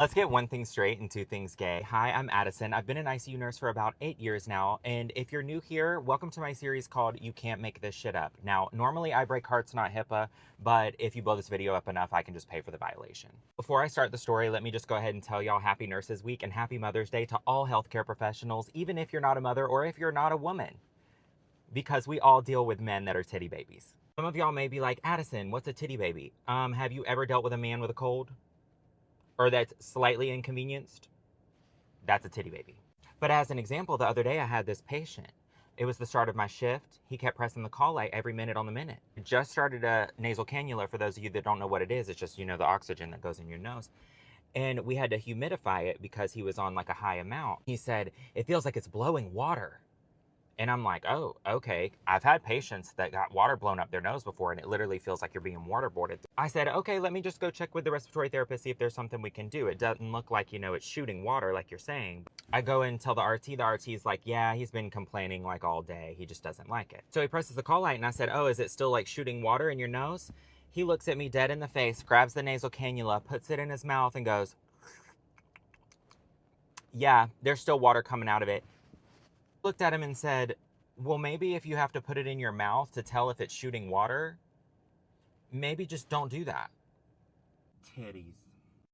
Let's get one thing straight and two things gay. Hi, I'm Addison. I've been an ICU nurse for about 8 years now, and if you're new here, welcome to my series called You Can't Make This Shit Up. Now, normally I break hearts, not HIPAA, but if you blow this video up enough, I can just pay for the violation. Before I start the story, let me just go ahead and tell y'all Happy Nurses Week and Happy Mother's Day to all healthcare professionals, even if you're not a mother or if you're not a woman, because we all deal with men that are titty babies. Some of y'all may be like, Addison, what's a titty baby? Have you ever dealt with a man with a cold? Or that's slightly inconvenienced? That's a titty baby. But as an example, the other day I had this patient. It was the start of my shift. He kept pressing the call light every minute on the minute. Just started a nasal cannula. For those of you that don't know what it is, it's just, the oxygen that goes in your nose. And we had to humidify it because he was on like a high amount. He said, it feels like it's blowing water. And I'm like, oh, okay. I've had patients that got water blown up their nose before, and it literally feels like you're being waterboarded. I said, okay, let me just go check with the respiratory therapist, see if there's something we can do. It doesn't look like, it's shooting water like you're saying. I go and tell the RT. The RT's like, yeah, he's been complaining like all day. He just doesn't like it. So he presses the call light, and I said, oh, is it still like shooting water in your nose? He looks at me dead in the face, grabs the nasal cannula, puts it in his mouth, and goes, yeah, there's still water coming out of it. Looked at him and said, well, maybe if you have to put it in your mouth to tell if it's shooting water, maybe just don't do that. Titties.